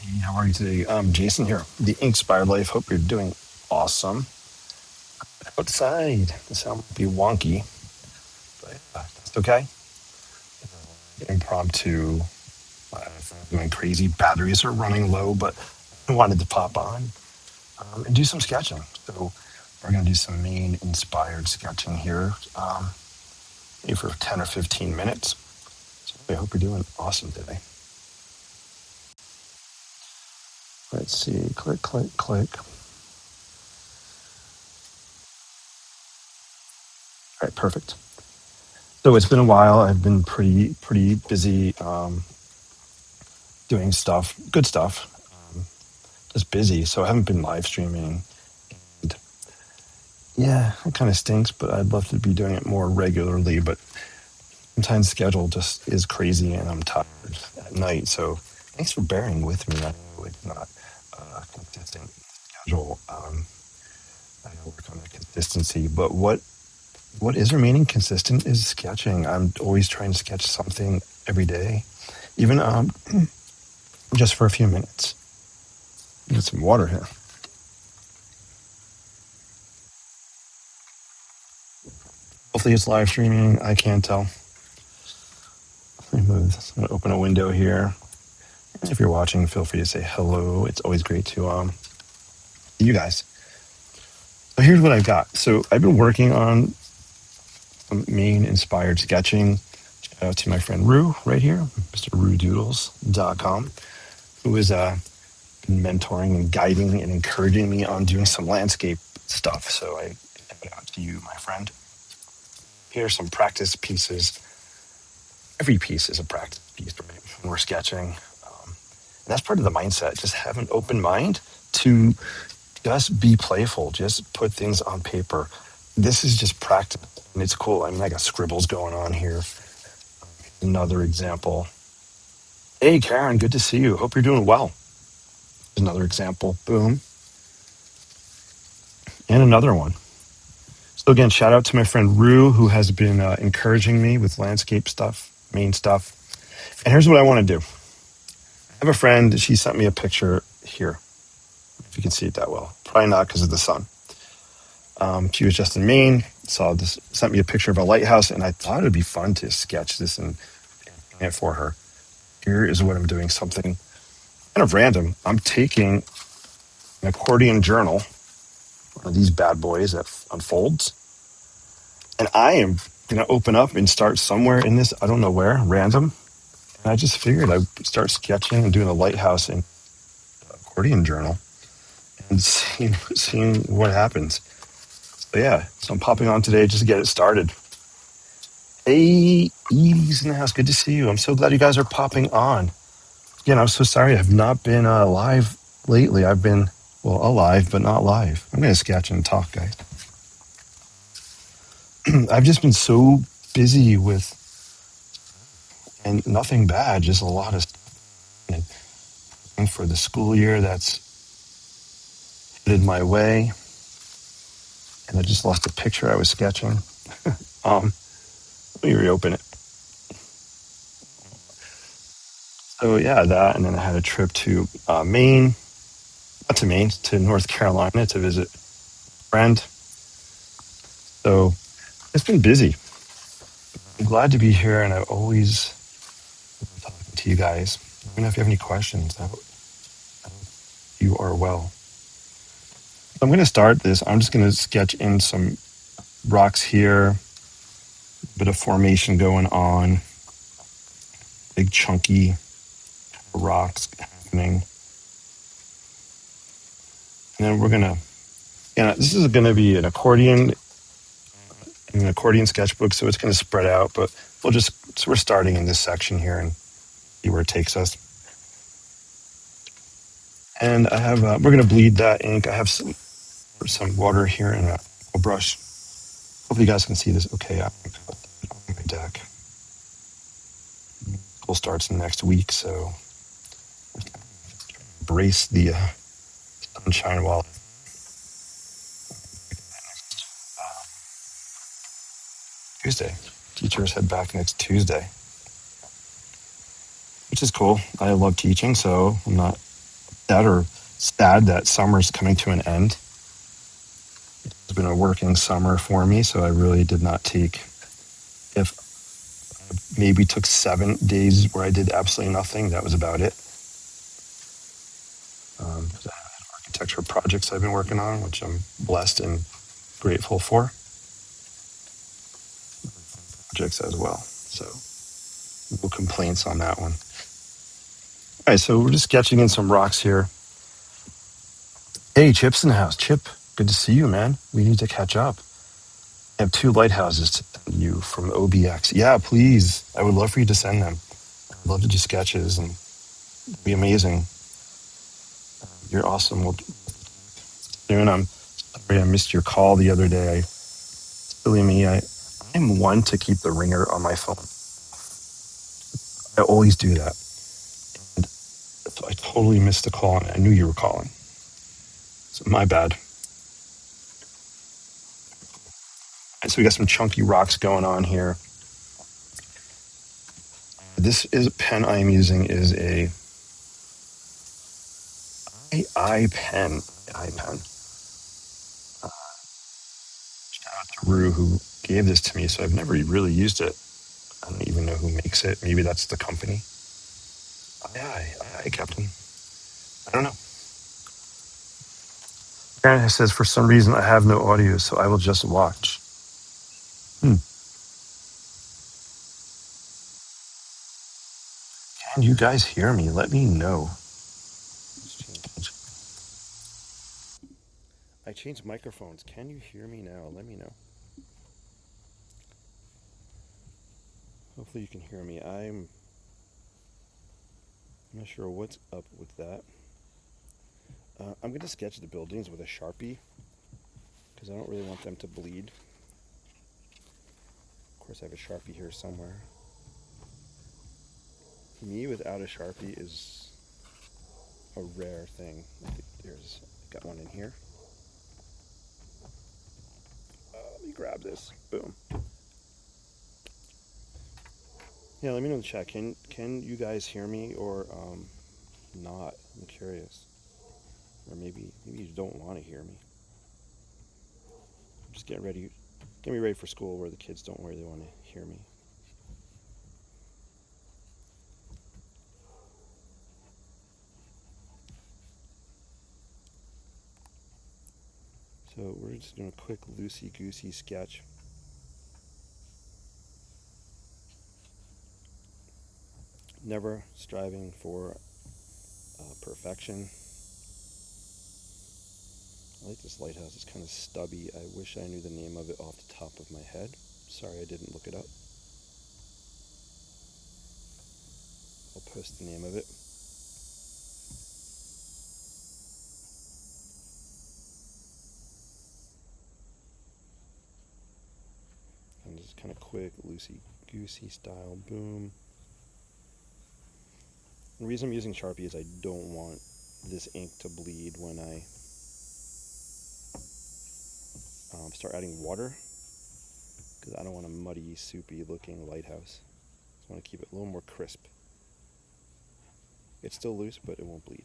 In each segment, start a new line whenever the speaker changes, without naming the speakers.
Hey, how are you today? Jason here, the Inspired Life. Hope you're doing awesome. Outside, the sound might be wonky, but that's okay. Impromptu, going crazy. Batteries are running low, but I wanted to pop on and do some sketching. So we're going to do some Maine inspired sketching here, maybe for 10 or 15 minutes. So I hope you're doing awesome today. Let's see, click, click, click. All right, perfect. So it's been a while. I've been pretty busy doing stuff, good stuff. Um, just busy, so I haven't been live streaming. And yeah, it kind of stinks, but I'd love to be doing it more regularly. But sometimes schedule just is crazy, and I'm tired at night. So thanks for bearing with me. I know it's not a consistent schedule. I gotta work on the consistency, but what is remaining consistent is sketching. I'm always trying to sketch something every day, even just for a few minutes. Get some water here. Hopefully, it's live streaming. I can't tell. Let me move this. I'm gonna open a window here. If you're watching, feel free to say hello. It's always great to see you guys. So here's what I've got. So I've been working on some Maine inspired sketching. Shout out to my friend Rue right here, MrRueDoodles.com, who has been mentoring and guiding and encouraging me on doing some landscape stuff. So I give it out to you, my friend. Here are some practice pieces. Every piece is a practice piece, right? When we're sketching. And that's part of the mindset. Just have an open mind to just be playful. Just put things on paper. This is just practice. And it's cool. I mean, I got scribbles going on here. Another example. Hey, Karen, good to see you. Hope you're doing well. Another example. Boom. And another one. So, again, shout out to my friend Rue, who has been encouraging me with landscape stuff, Maine stuff. And here's what I want to do. I have a friend. She sent me a picture here, if you can see it that well. Probably not because of the sun. She was just in Maine, saw this, sent me a picture of a lighthouse, and I thought it would be fun to sketch this and paint it for her. Here is what I'm doing, something kind of random. I'm taking an accordion journal, one of these bad boys that unfolds, and I am going to open up and start somewhere in this, I don't know where, random. And I just figured I'd start sketching and doing a lighthouse in accordion journal and seeing what happens. But yeah, so I'm popping on today just to get it started. Hey, Edie's in the house. Good to see you. I'm so glad you guys are popping on. Again, I'm so sorry I have not been live lately. I've been, well, alive, but not live. I'm going to sketch and talk, guys. I've just been so busy with, and nothing bad, just a lot of stuff. And for the school year that's headed my way. And I just lost a picture I was sketching. Let me reopen it. So yeah, that, and then I had a trip to Maine, not to Maine, to North Carolina to visit a friend. So it's been busy. I'm glad to be here, and I always love talking to you guys. Let me know if you have any questions. I hope you are well. So I'm going to start this. I'm just going to sketch in some rocks here, a bit of formation going on, big chunky rocks happening. And then we're going to, yeah, this is going to be an accordion sketchbook, so it's going to spread out, but so we're starting in this section here and see where it takes us. And I have, we're going to bleed that ink. I have some water here and a brush. Hopefully you guys can see this okay. I'm going to put that on my deck. School starts next week, so brace the sunshine while Tuesday. Teachers head back next Tuesday, which is cool. I love teaching, so I'm not sad or sad that summer's coming to an end. It's been a working summer for me, so I really did not take, if maybe took 7 days where I did absolutely nothing. That was about it. 'Cause I have architecture projects I've been working on, which I'm blessed and grateful for. Projects as well. So no complaints on that one. All right, so we're just sketching in some rocks here. Hey, Chip's in the house. Chip, good to see you, man. We need to catch up. I have two lighthouses to send you from OBX. Yeah, please. I would love for you to send them. I'd love to do sketches and it'd be amazing. You're awesome. Well, soon. I'm sorry I missed your call the other day. Silly me. I'm one to keep the ringer on my phone. I always do that. And so I totally missed the call and I knew you were calling. So my bad. And so we got some chunky rocks going on here. This is a pen I am using is a I pen. I pen. Shout out to Rue who gave this to me. So I've never really used it. I don't even know who makes it. Maybe that's the company. Aye, Captain. I don't know. Karen says, for some reason, I have no audio, so I will just watch. Can you guys hear me? Let me know. I changed microphones. Can you hear me now? Let me know. Hopefully you can hear me. I'm not sure what's up with that. I'm going to sketch the buildings with a Sharpie because I don't really want them to bleed. Of course, I have a Sharpie here somewhere. Me without a Sharpie is a rare thing. There's got one in here. Let me grab this. Boom. Yeah, let me know in the chat. Can you guys hear me or not? I'm curious. Or maybe you don't want to hear me. I'm just getting me ready for school where the kids don't really want to hear me. So we're just doing a quick loosey-goosey sketch. Never striving for perfection. I like this lighthouse. It's kind of stubby. I wish I knew the name of it off the top of my head. Sorry I didn't look it up. I'll post the name of it. And just kind of quick, loosey-goosey style. Boom. The reason I'm using Sharpie is I don't want this ink to bleed when I start adding water, because I don't want a muddy, soupy looking lighthouse. I just want to keep it a little more crisp. It's still loose, but it won't bleed.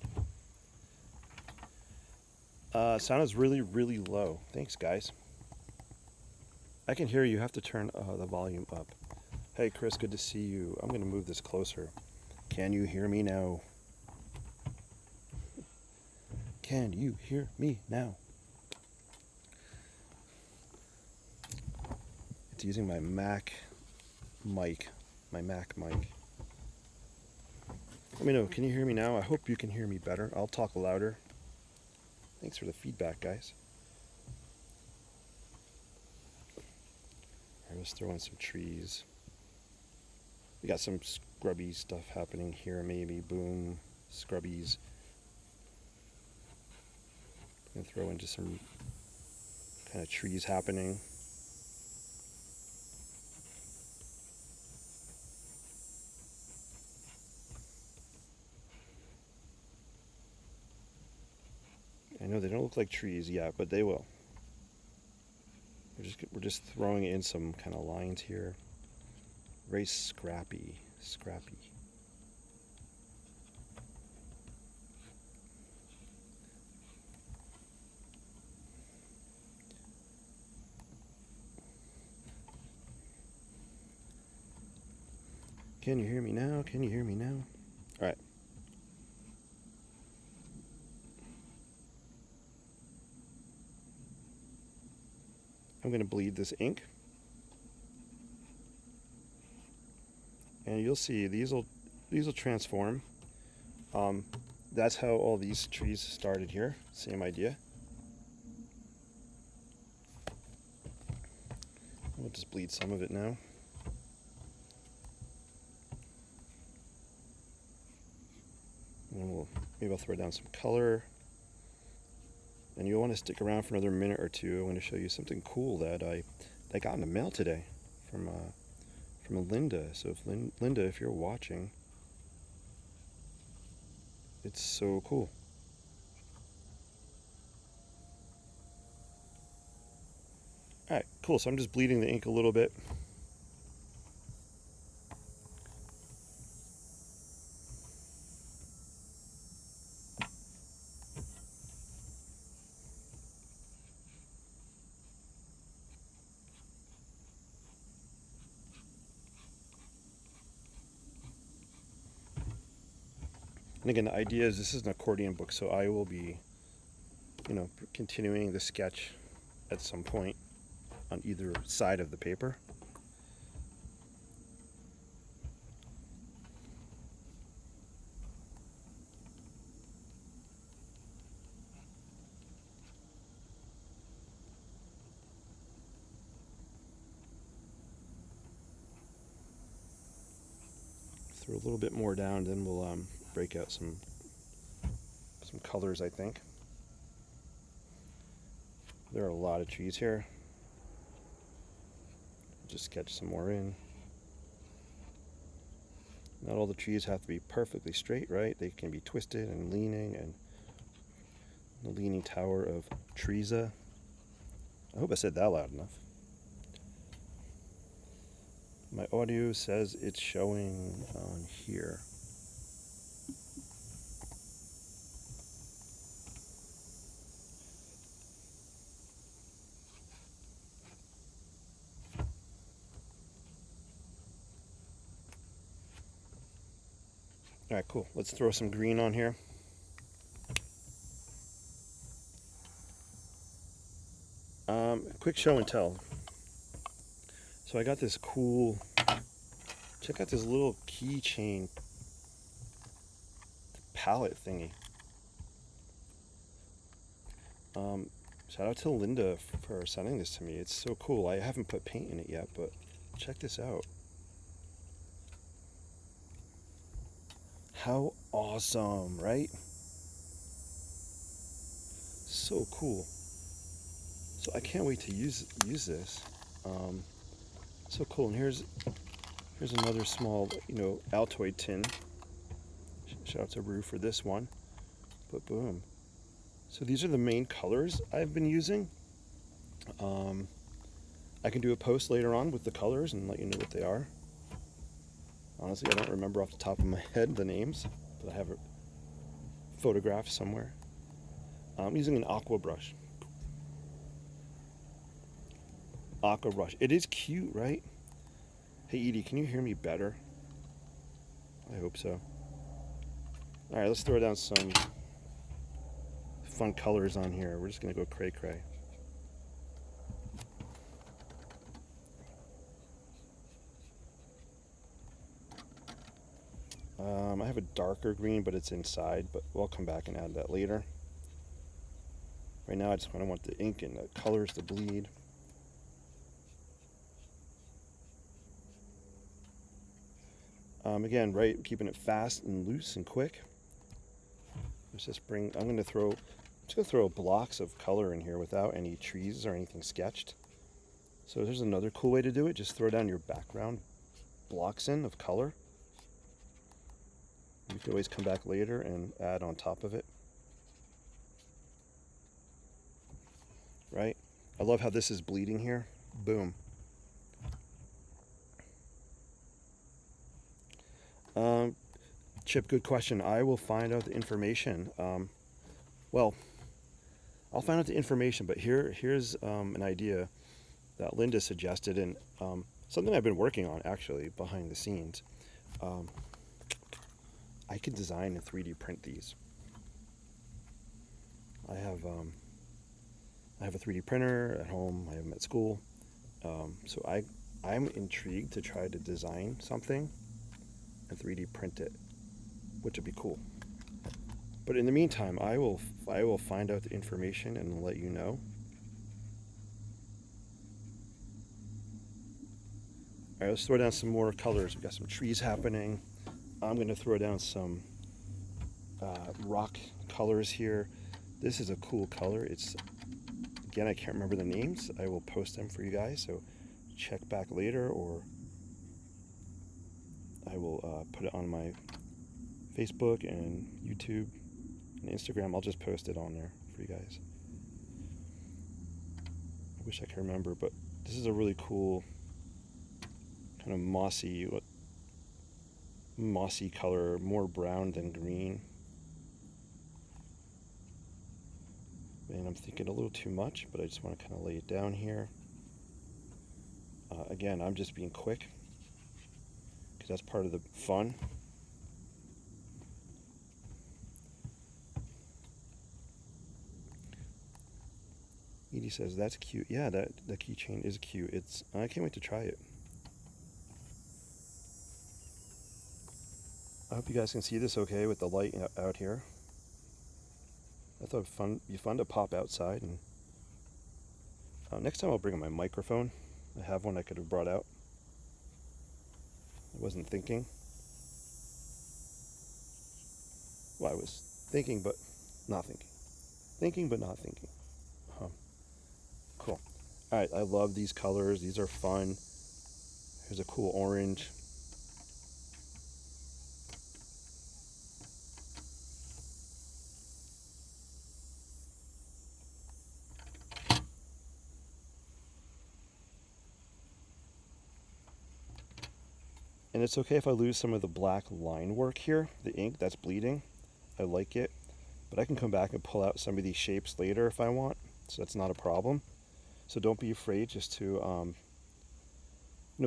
Sound is really, really low. Thanks, guys. I can hear you. You have to turn the volume up. Hey, Chris, good to see you. I'm going to move this closer. Can you hear me now? Can you hear me now? It's using my Mac mic. Let me know. Can you hear me now? I hope you can hear me better. I'll talk louder. Thanks for the feedback, guys. Alright, let's throw in some trees. We got some scrubby stuff happening here, maybe. Boom. Scrubbies. I'm going to throw into some kind of trees happening. I know they don't look like trees yet, but they will. We're just throwing in some kind of lines here. Very scrappy. Can you hear me now? Can you hear me now? All right. I'm going to bleed this ink. And you'll see these will transform. That's how all these trees started here. Same idea. We'll just bleed some of it now. And maybe I'll throw down some color. And you'll want to stick around for another minute or two. I want to show you something cool that I got in the mail today from Linda. So if Linda, if you're watching, it's so cool. All right, cool. So I'm just bleeding the ink a little bit. And again, the idea is this is an accordion book, so I will be, continuing the sketch at some point on either side of the paper. Throw a little bit more down, then we'll break out some colors, I think. There are a lot of trees here. Just sketch some more in. Not all the trees have to be perfectly straight, right? They can be twisted and leaning, and the Leaning Tower of Treza. I hope I said that loud enough. My audio says it's showing on here. All right, cool. Let's throw some green on here. Quick show and tell. So I got this cool, check out this little keychain palette thingy. Shout out to Linda for sending this to me. It's so cool. I haven't put paint in it yet, but check this out. How awesome, right? So cool. So I can't wait to use this. So cool. And here's another small, Altoid tin. Shout out to Rue for this one. But boom. So these are the main colors I've been using. I can do a post later on with the colors and let you know what they are. Honestly, I don't remember off the top of my head the names, but I have it photographed somewhere. I'm using an aqua brush. Aqua brush. It is cute, right? Hey Edie, can you hear me better? I hope so. All right, let's throw down some fun colors on here. We're just gonna go cray cray. I have a darker green, but it's inside, but we'll come back and add that later. Right now, I just want the ink and the colors to bleed. Again, right, keeping it fast and loose and quick. Let's just I'm just gonna throw blocks of color in here without any trees or anything sketched. So there's another cool way to do it. Just throw down your background blocks in of color. You can always come back later and add on top of it. Right? I love how this is bleeding here. Boom. Chip, good question. I will find out the information. Well, I'll find out the information, but here's an idea that Linda suggested, and something I've been working on actually behind the scenes. I could design and 3D print these. I have a 3D printer at home. I have them at school. So I'm intrigued to try to design something and 3D print it, which would be cool. But in the meantime, I will find out the information and let you know. All right, let's throw down some more colors. We've got some trees happening. I'm going to throw down some rock colors here. This is a cool color. It's, again, I can't remember the names. I will post them for you guys, so check back later, or I will put it on my Facebook and YouTube and Instagram. I'll just post it on there for you guys. I wish I could remember, but this is a really cool kind of mossy color, more brown than green. And I'm thinking a little too much, but I just want to kind of lay it down here. Again, I'm just being quick because that's part of the fun. Edie says that's cute. Yeah, that keychain is cute. I can't wait to try it. I hope you guys can see this okay with the light out here. I thought it'd be fun to pop outside. And next time I'll bring my microphone. I have one I could have brought out. I wasn't thinking. Well, I was thinking, but not thinking. Thinking, but not thinking. Cool. All right, I love these colors. These are fun. Here's a cool orange. And it's okay if I lose some of the black line work here, the ink that's bleeding. I like it, but I can come back and pull out some of these shapes later if I want, so that's not a problem. So don't be afraid just to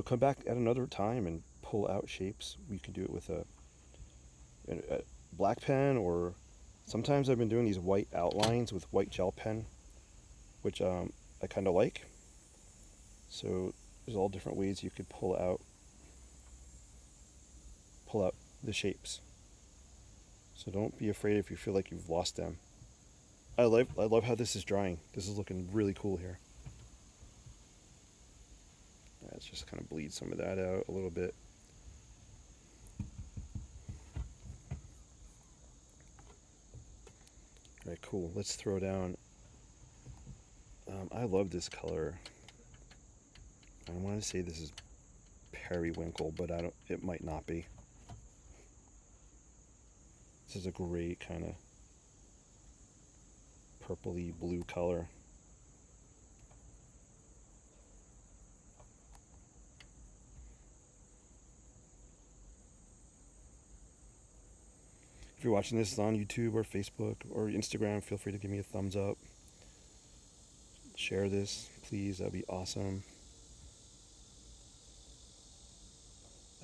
come back at another time and pull out shapes. You can do it with a black pen, or sometimes I've been doing these white outlines with white gel pen, which I kind of like. So there's all different ways you could pull out the shapes. So don't be afraid if you feel like you've lost them. I love how this is drying. This is looking really cool here. Let's just kind of bleed some of that out a little bit. All right, cool. Let's throw down. I love this color. I want to say this is periwinkle, but it might not be. This is a great kind of purpley blue color. If you're watching this on YouTube or Facebook or Instagram, feel free to give me a thumbs up. Share this, please. That'd be awesome.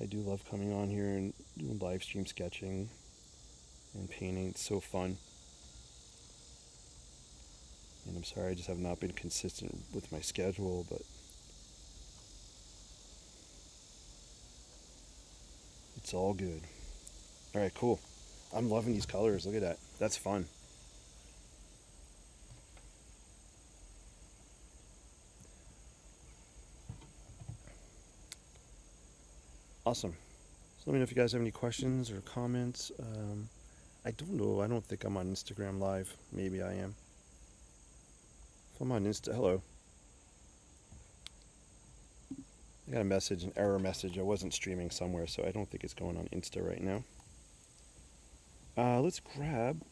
I do love coming on here and doing live stream sketching and painting. It's so fun. And I'm sorry I just have not been consistent with my schedule, but it's all good. All right, cool. I'm loving these colors. Look at that. That's fun. Awesome. So let me know if you guys have any questions or comments. I don't know. I don't think I'm on Instagram Live. Maybe I am. If I'm on hello. I got a message, an error message. I wasn't streaming somewhere, so I don't think it's going on Insta right now. Let's grab,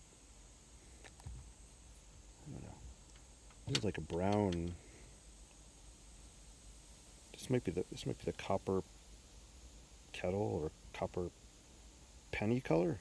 I don't know, this is like a brown, this might be the copper kettle or copper penny color.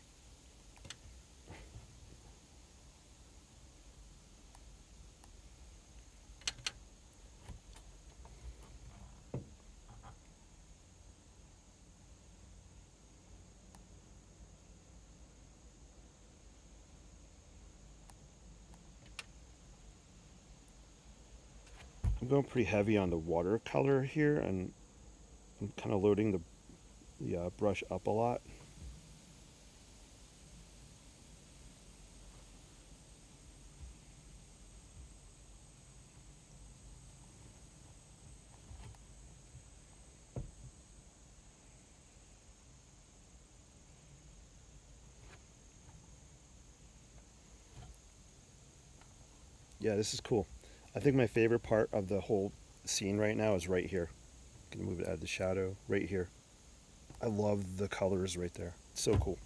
I'm going pretty heavy on the watercolor here, and I'm kind of loading the brush up a lot. Yeah, this is cool. I think my favorite part of the whole scene right now is right here. I'm gonna move it out of the shadow right here. I love the colors right there. It's so cool.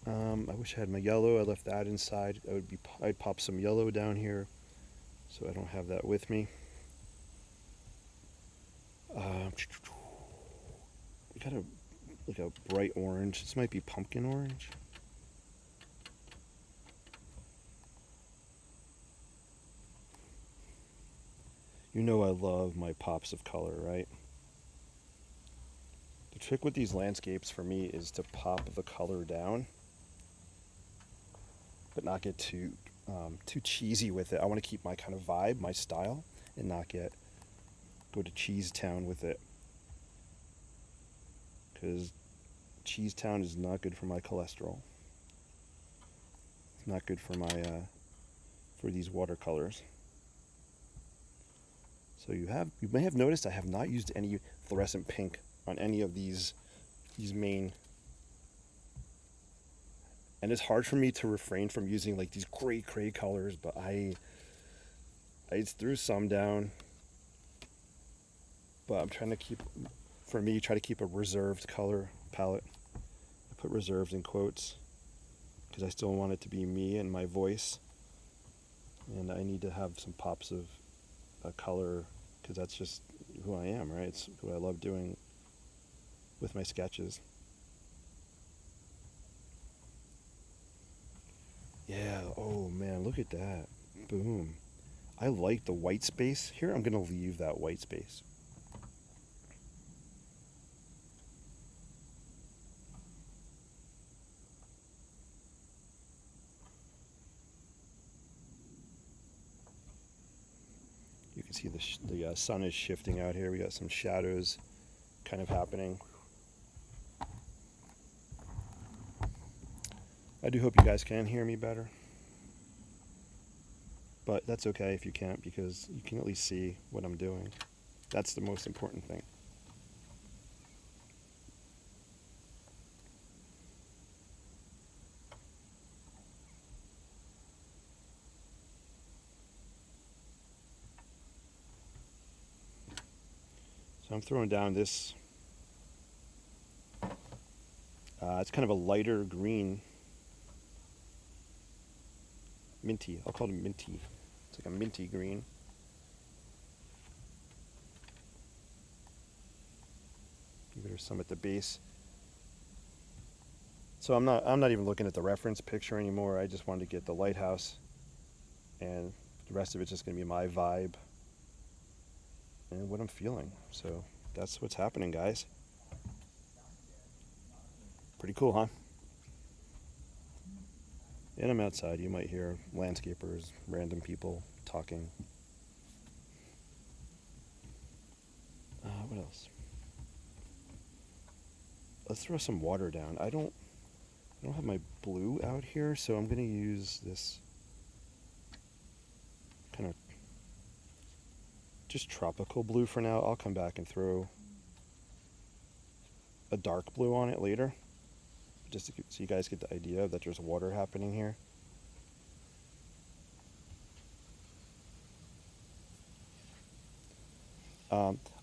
I wish I had my yellow. I left that inside. I'd pop some yellow down here, so I don't have that with me. We got a bright orange. This might be pumpkin orange. You know I love my pops of color, right? The trick with these landscapes for me is to pop the color down, but not get too cheesy with it. I want to keep my kind of vibe, my style, and not go to Cheese Town with it, because Cheese Town is not good for my cholesterol. It's not good for my for these watercolors. So you may have noticed I have not used any fluorescent pink on any of these Maine. And it's hard for me to refrain from using like these great gray colors, but I threw some down. But I'm trying to try to keep a reserved color palette. I put reserved in quotes because I still want it to be me and my voice. And I need to have some pops of color because that's just who I am, right? It's what I love doing with my sketches. Yeah, oh man, look at that. Boom. I like the white space. Here I'm going to leave that white space. You can see the sun is shifting out here. We got some shadows kind of happening. I do hope you guys can hear me better. But that's okay if you can't, because you can at least see what I'm doing. That's the most important thing. So I'm throwing down this. It's kind of a lighter green. Minty. I'll call it minty. It's like a minty green. There's some at the base. So I'm not even looking at the reference picture anymore. I just wanted to get the lighthouse, and the rest of it's just going to be my vibe and what I'm feeling. So that's what's happening, guys. Pretty cool, huh? And I'm outside. You might hear landscapers, random people talking. What else? Let's throw some water down. I don't have my blue out here, so I'm gonna use this kind of just tropical blue for now. I'll come back and throw a dark blue on it later, just so you guys get the idea that there's water happening here.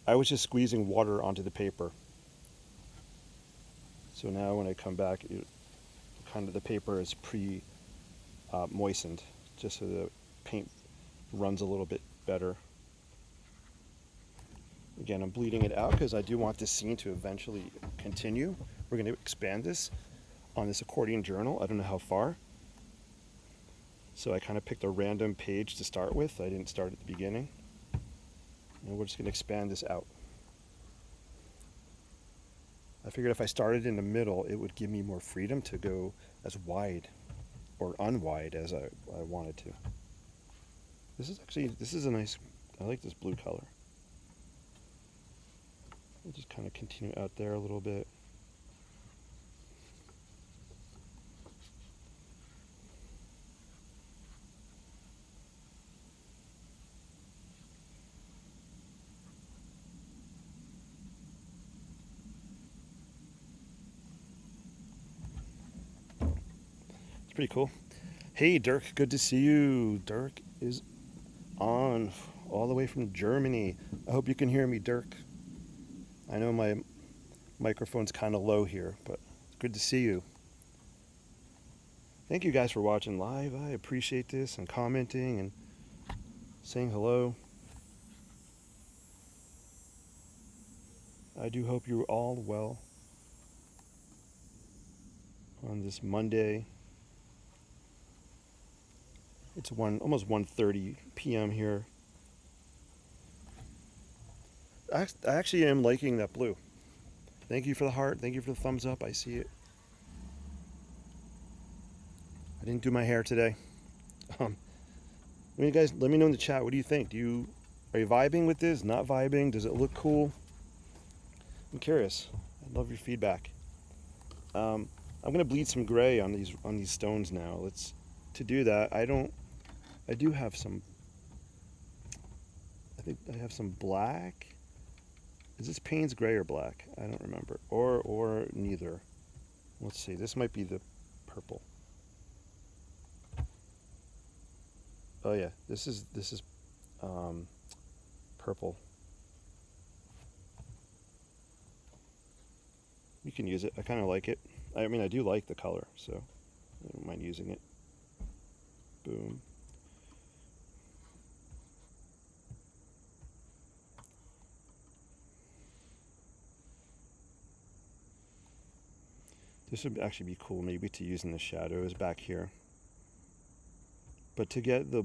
I was just squeezing water onto the paper. So now when I come back, kind of the paper is moistened, just so the paint runs a little bit better. Again, I'm bleeding it out because I do want this scene to eventually continue. We're going to expand this on this accordion journal. I don't know how far. So I kind of picked a random page to start with. I didn't start at the beginning. And we're just going to expand this out. I figured if I started in the middle, it would give me more freedom to go as wide or unwide as I wanted to. this is a nice, I like this blue color. We'll just kind of continue out there a little bit. It's pretty cool. Hey, Dirk, good to see you. Dirk is on all the way from Germany. I hope you can hear me, Dirk. I know my microphone's kind of low here, but it's good to see you. Thank you guys for watching live. I appreciate this and commenting and saying hello. I do hope you're all well on this Monday. It's almost 1:30 p.m. here. I actually am liking that blue. Thank you for the heart. Thank you for the thumbs up. I see it. I didn't do my hair today. Guys, let me know in the chat. What do you think? Are you vibing with this? Not vibing? Does it look cool? I'm curious. I love your feedback. I'm gonna bleed some gray on these stones now. To do that. I do have some. I think I have some black. Is this Payne's gray or black? I don't remember. Or neither. Let's see. This might be the purple. Oh yeah, this is purple. You can use it. I kind of like it. I mean, I do like the color, so I don't mind using it. Boom. This would actually be cool maybe to use in the shadows back here. But to get the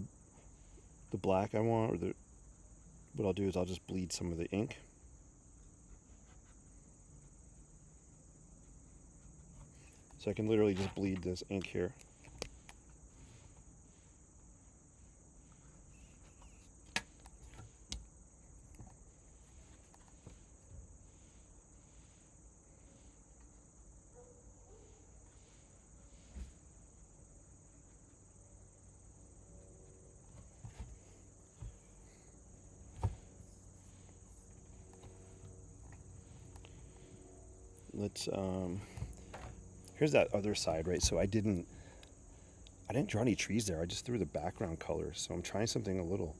black I want, what I'll do is I'll just bleed some of the ink. So I can literally just bleed this ink here. Here's that other side, right? So I didn't draw any trees there. I just threw the background colors. So I'm trying something a little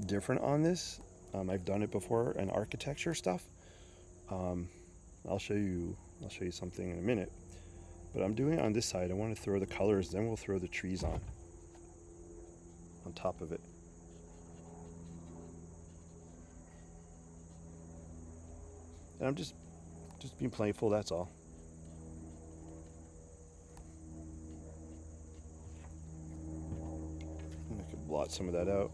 different on this. I've done it before in architecture stuff. I'll show you something in a minute. But I'm doing it on this side. I want to throw the colors, then we'll throw the trees on top of it. And I'm just being playful, that's all. And I could blot some of that out.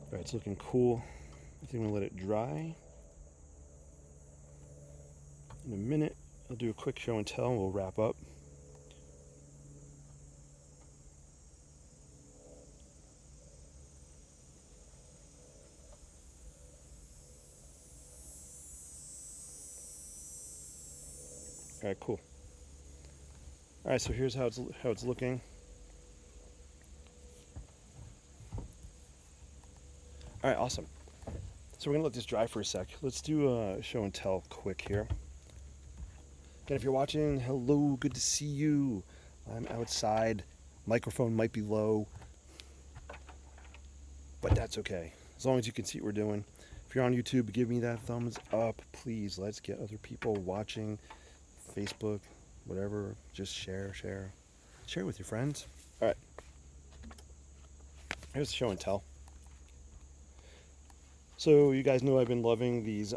All right, it's looking cool. I think I'm gonna let it dry. In a minute, I'll do a quick show and tell and we'll wrap up. All right, cool. All right, so here's how it's looking. All right, awesome. So we're gonna let this dry for a sec. Let's do a show and tell quick here. Again, if you're watching, hello, good to see you. I'm outside. Microphone might be low, but that's okay. As long as you can see what we're doing. If you're on YouTube, give me that thumbs up, please. Let's get other people watching. Facebook, whatever. Just share with your friends. All right. Here's the show and tell. So you guys know I've been loving these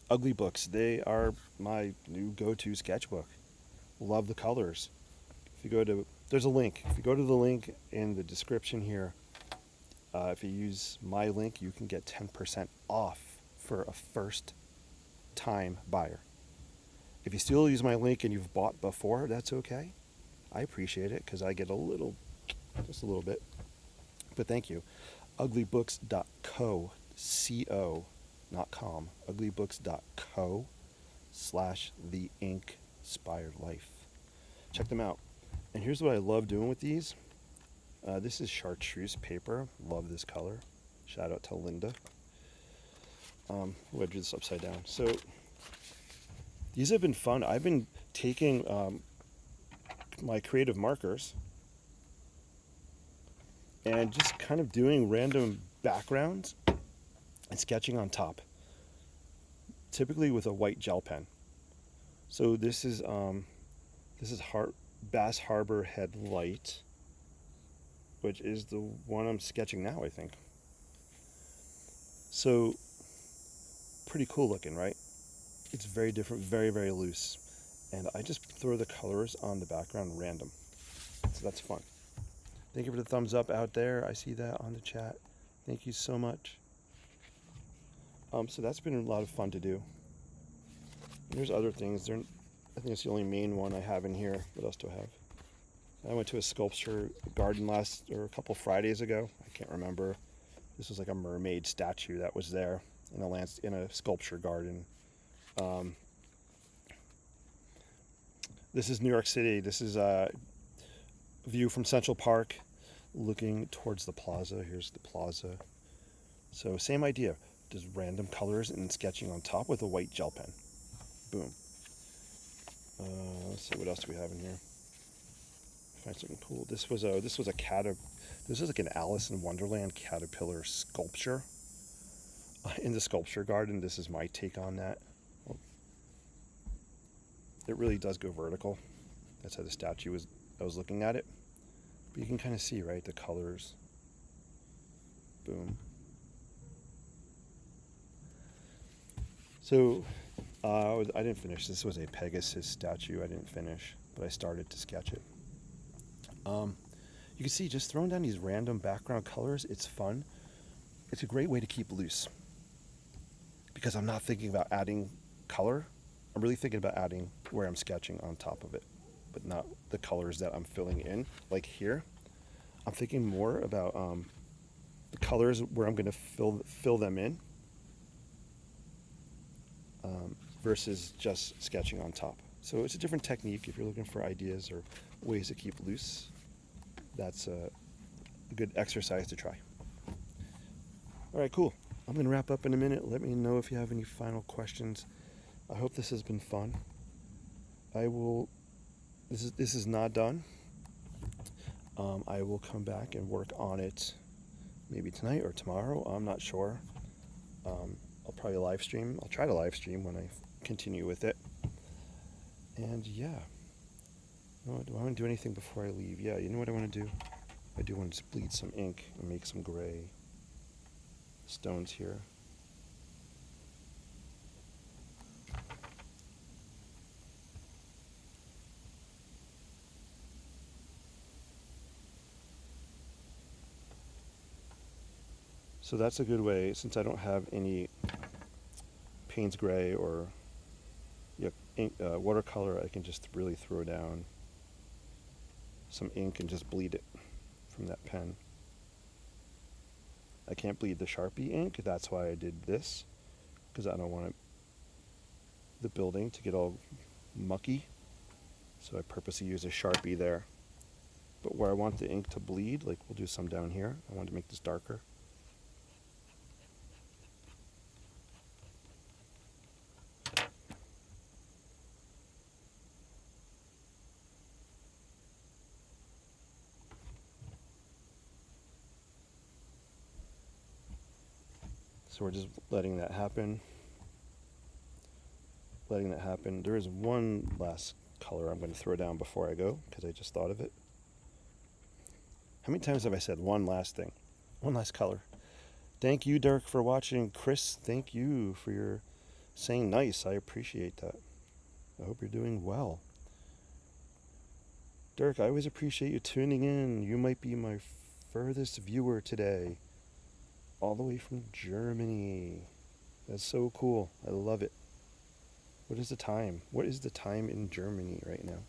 Ugly books, they are my new go-to sketchbook. Love the colors. If you go to, there's a link. If you go to the link in the description here, if you use my link, you can get 10% off for a first time buyer. If you still use my link and you've bought before, that's okay. I appreciate it because I get a little, just a little bit. But thank you. Uglybooks.co, C-O, not com, uglybooks.co/the ink inspired life. Check them out. And here's what I love doing with these. This is chartreuse paper. Love this color. Shout out to Linda. Wedge this upside down. So these have been fun. I've been taking my creative markers and just kind of doing random backgrounds and sketching on top, typically with a white gel pen. So this is Bass Harbor Headlight, which is the one I'm sketching now, I think. So pretty cool looking, right? It's very different, very, very loose. And I just throw the colors on the background random. So that's fun. Thank you for the thumbs up out there. I see that on the chat. Thank you so much. So that's been a lot of fun to do. And there's other things. I think it's the only main one I have in here. What else do I have? I went to a sculpture garden a couple Fridays ago. I can't remember. This was like a mermaid statue that was there in a sculpture garden. This is New York City. This is a view from Central Park looking towards the plaza. Here's the plaza. So same idea. Just random colors and sketching on top with a white gel pen. Boom. Let's see, what else do we have in here? Find something cool. This was like an Alice in Wonderland caterpillar sculpture in the sculpture garden. This is my take on that. It really does go vertical. That's how the statue was. I was looking at it, but you can kind of see, right, the colors. Boom. So I didn't finish. This was a Pegasus statue. I didn't finish, but I started to sketch it. You can see just throwing down these random background colors, it's fun. It's a great way to keep loose because I'm not thinking about adding color. I'm really thinking about adding where I'm sketching on top of it, but not the colors that I'm filling in. Like here, I'm thinking more about the colors where I'm going to fill them in versus just sketching on top. So it's a different technique if you're looking for ideas or ways to keep loose. That's a good exercise to try. All right, cool. I'm going to wrap up in a minute. Let me know if you have any final questions. I hope this has been fun. This is not done. I will come back and work on it maybe tonight or tomorrow. I'm not sure. I'll probably live stream. I'll try to live stream when I continue with it. And yeah. Do I want to do anything before I leave? Yeah, you know what I want to do? I do want to bleed some ink and make some gray stones here. So that's a good way, since I don't have any Payne's Gray or watercolor, I can just really throw down some ink and just bleed it from that pen. I can't bleed the Sharpie ink, that's why I did this, because I don't want the building to get all mucky. So I purposely use a Sharpie there. But where I want the ink to bleed, like we'll do some down here. I want to make this darker. So we're just letting that happen. There is one last color I'm going to throw down before I go, because I just thought of it. How many times have I said one last thing? One last color. Thank you, Dirk, for watching. Chris, thank you for your saying nice. I appreciate that. I hope you're doing well. Dirk, I always appreciate you tuning in. You might be my furthest viewer today, all the way from Germany. That's so cool. I love it. What is the time? What is the time in Germany right now?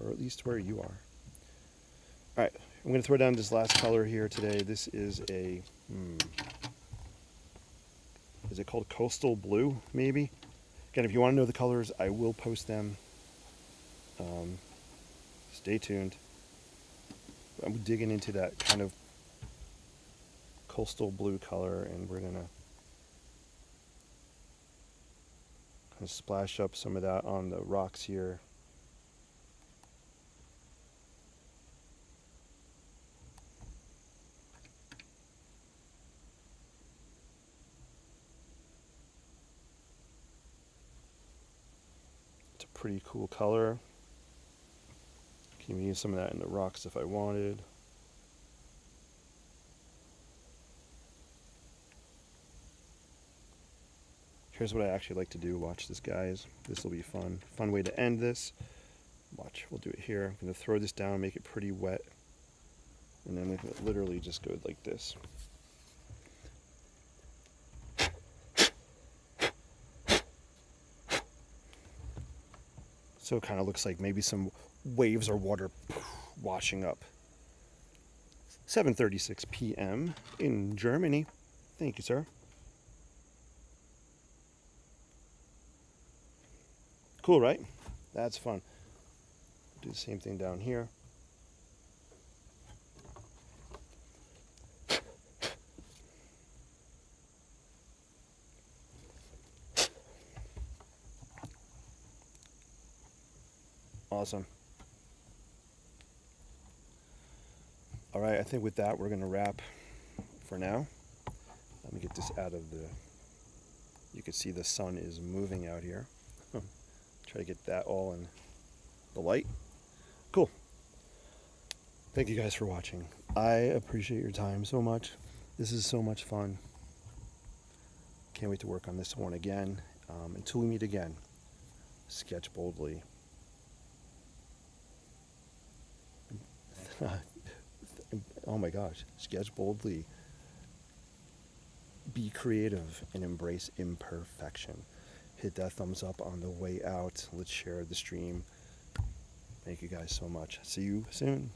Or at least where you are. All right, I'm going to throw down this last color here today. This is a, is it called Coastal Blue, maybe? Again, if you want to know the colors, I will post them. Stay tuned. I'm digging into that kind of coastal blue color, and we're going to kind of splash up some of that on the rocks here. It's a pretty cool color. Can use some of that in the rocks if I wanted. Here's what I actually like to do. Watch this, guys. This will be fun. Fun way to end this. Watch, we'll do it here. I'm going to throw this down, make it pretty wet. And then it literally just goes like this. So it kind of looks like maybe some waves or water washing up. 7:36 p.m. in Germany. Thank you, sir. Cool, right? That's fun. Do the same thing down here. Awesome. All right, I think with that, we're going to wrap for now. Let me get this out of the... You can see the sun is moving out here. Try to get that all in the light. Cool. Thank you guys for watching. I appreciate your time so much. This is so much fun. Can't wait to work on this one again. Until we meet again, sketch boldly. Oh my gosh, sketch boldly. Be creative and embrace imperfection. Hit that thumbs up on the way out. Let's share the stream. Thank you guys so much. See you soon.